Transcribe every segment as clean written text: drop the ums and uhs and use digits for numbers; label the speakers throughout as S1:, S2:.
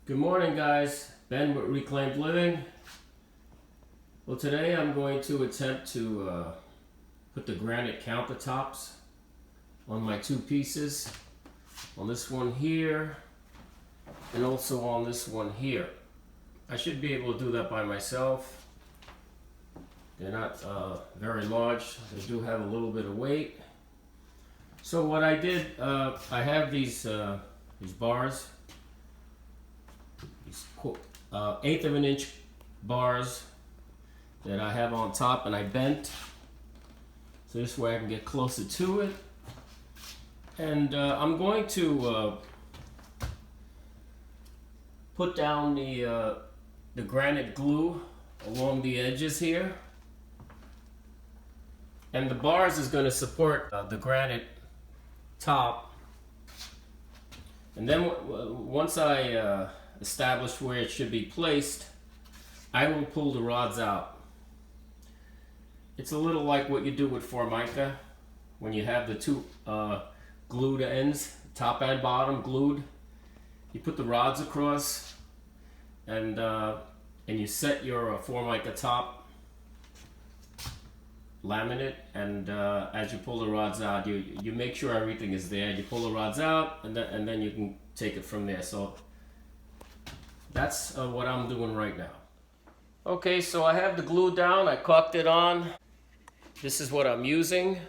S1: Good morning, guys. Ben with Reclaimed Living. Well, today I'm going to attempt to put the granite countertops on my two pieces, on this one here and also on this one here. I should be able to do that by myself. They're not very large. They do have a little bit of weight. So what I did, I have these bars, these 1/8 of an inch bars that I have on top, and I bent so this way I can get closer to it. And I'm going to put down the granite glue along the edges here, and the bars is going to support the granite top. And then once I establish where it should be placed, I will pull the rods out. It's a little like what you do with Formica when you have the two glued ends, top and bottom glued. You put the rods across, and you set your Formica top laminate, and as you pull the rods out, you make sure everything is there. You pull the rods out, and then you can take it from there. So that's what I'm doing right now. Okay, so I have the glue down. I caulked it on. This is what I'm using.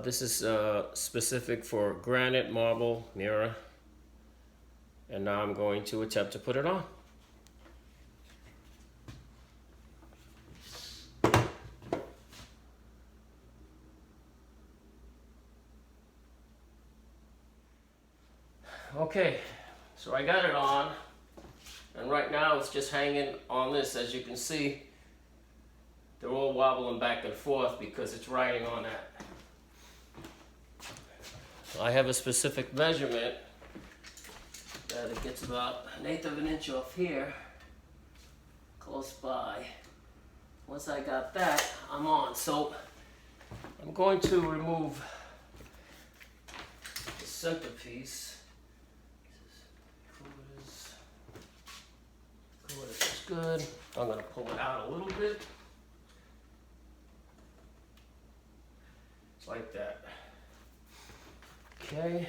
S1: This is specific for granite, marble, mirror. And now I'm going to attempt to put it on. Okay, so I got it on, and right now it's just hanging on this. As you can see, they're all wobbling back and forth because it's riding on that. I have a specific measurement that it gets about 1/8 of an inch off here, close by. Once I got that, I'm on. So I'm going to remove the centerpiece. It's good. I'm going to pull it out a little bit. Like that. Okay.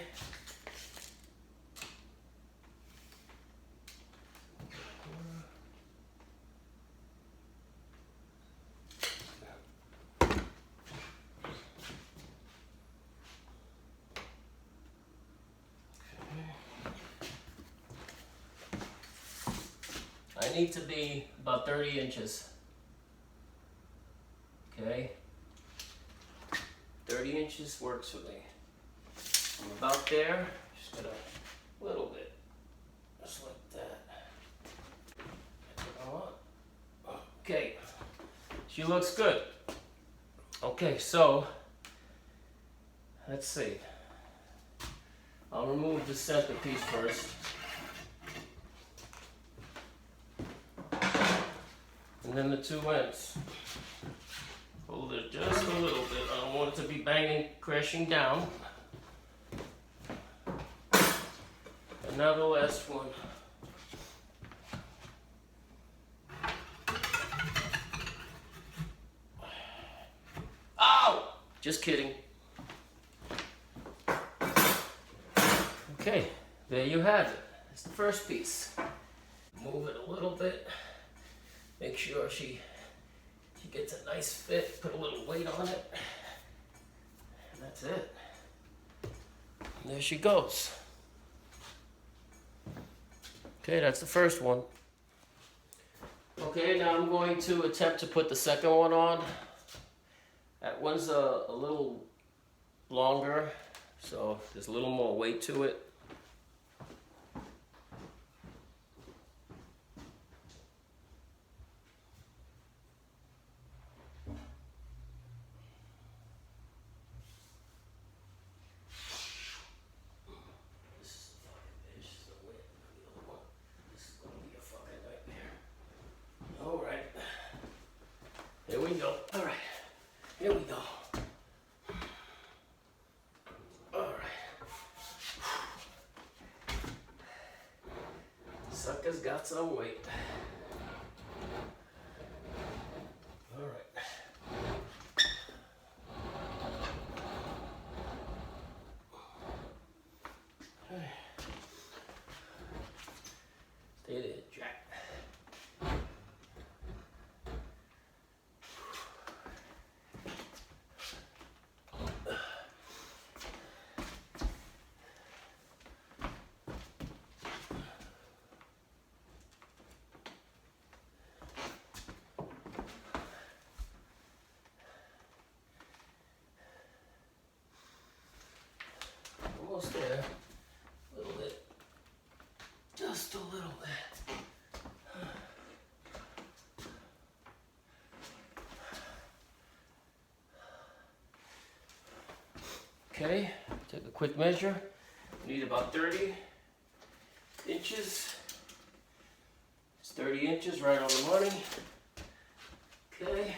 S1: I need to be about 30 inches. Okay. 30 inches works for me. I'm about there. Just got a little bit. Just like that. That's what I want. Okay. She looks good. Okay, so let's see. I'll remove the centerpiece first. And then the two ends. Hold it just a little bit. I don't want it to be banging, crashing down. And now the last one. Ow! Just kidding. Okay, there you have it. That's the first piece. Move it a little bit. Make sure she gets a nice fit, put a little weight on it, and that's it. And there she goes. Okay, that's the first one. Okay, now I'm going to attempt to put the second one on. That one's a little longer, so there's a little more weight to it. Here we go. All right. Here we go. All right. Sucker's got some weight. All right. Stay there, Jack. Almost there. A little bit. Just a little bit. Okay, take a quick measure. Need about 30 inches. It's 30 inches, right on the money. Okay,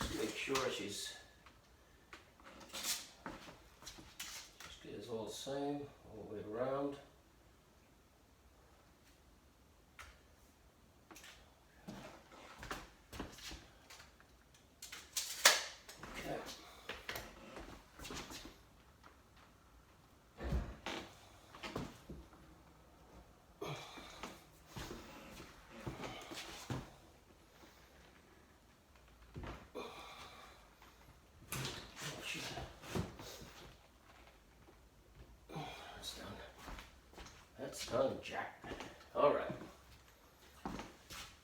S1: just make sure she's all the same, all the way around. Okay. That's done, Jack. All right.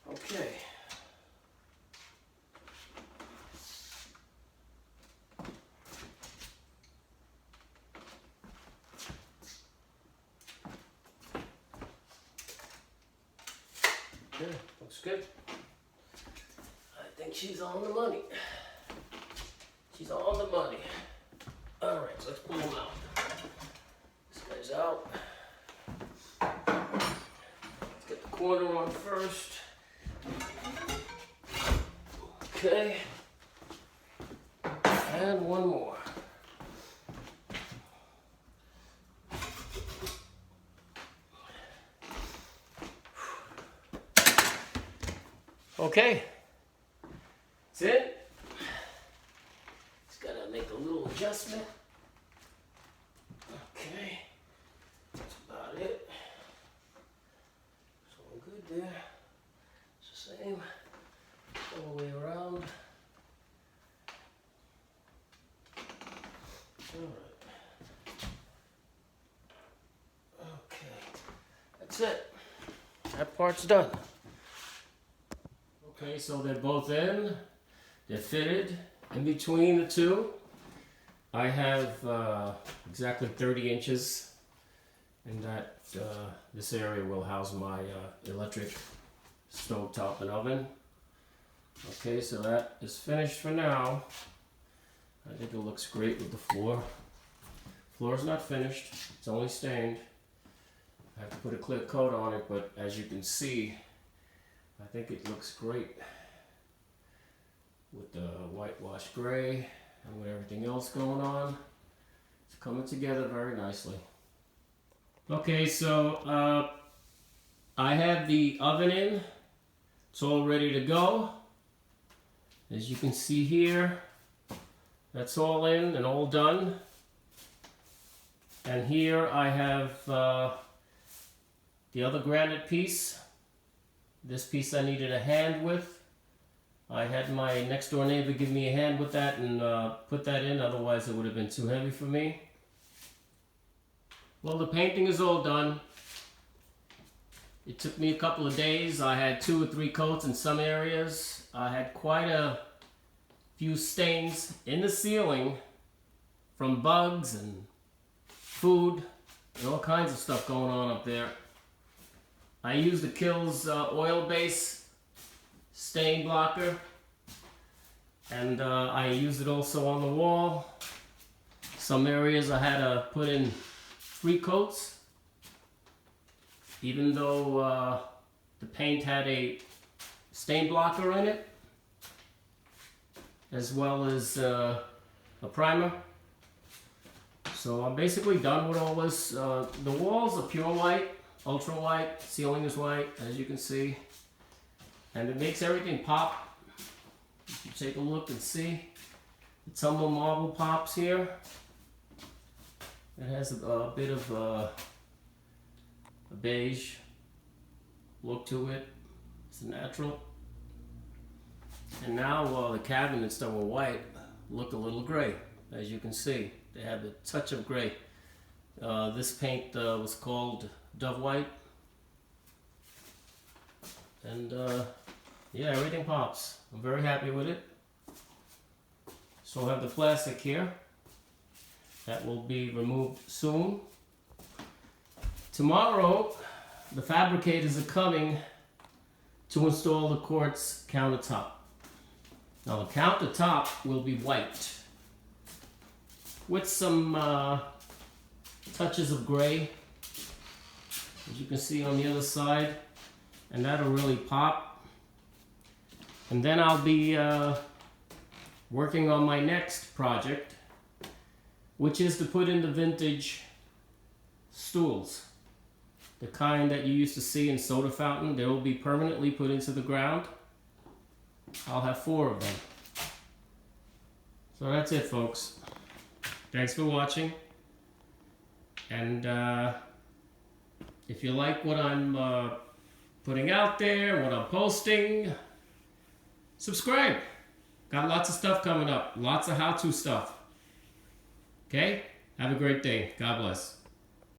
S1: Okay. Okay, looks good. I think she's on the money. She's on the money. All right, so let's pull him out. This guy's out. Corner on first. Okay. And one more. Okay. That's it. Just gotta make a little adjustment. Okay. That's about it. There, it's the same all the way around. All right. Okay, that's it. That part's done. Okay, so they're both in. They're fitted. In between the two, I have exactly 30 inches, and that this area will house my electric stove top and oven. Okay, so that is finished for now. I think it looks great with the floor. Floor's not finished, it's only stained. I have to put a clear coat on it, but as you can see, I think it looks great with the whitewash gray and with everything else going on. It's coming together very nicely. Okay, so I have the oven in. It's all ready to go. As you can see here, that's all in and all done. And here I have the other granite piece. This piece I needed a hand with. I had my next door neighbor give me a hand with that and put that in, otherwise it would have been too heavy for me. Well, the painting is all done. It took me a couple of days. I had 2 or 3 coats in some areas. I had quite a few stains in the ceiling from bugs and food and all kinds of stuff going on up there. I used the Kills oil base stain blocker, and I used it also on the wall. Some areas I had to put in 3 coats, even though the paint had a stain blocker in it, as well as a primer. So I'm basically done with all this. The walls are pure white. ultra white, ceiling is white, as you can see. And it makes everything pop. If you take a look and see, the tumble marble pops here. It has a bit of a beige look to it. It's natural. And now the cabinets that were white look a little gray, as you can see. They have a touch of gray. This paint was called Dove White. And yeah, everything pops. I'm very happy with it. So I have the plastic here. That will be removed soon. Tomorrow, the fabricators are coming to install the quartz countertop. Now the countertop will be white with some touches of gray, as you can see on the other side, and that'll really pop. And then I'll be working on my next project, which is to put in the vintage stools. The kind that you used to see in soda fountain. They will be permanently put into the ground. I'll have 4 of them. So that's it, folks. Thanks for watching. And if you like what I'm putting out there, what I'm posting, subscribe. Got lots of stuff coming up. Lots of how-to stuff. Okay? Have a great day. God bless.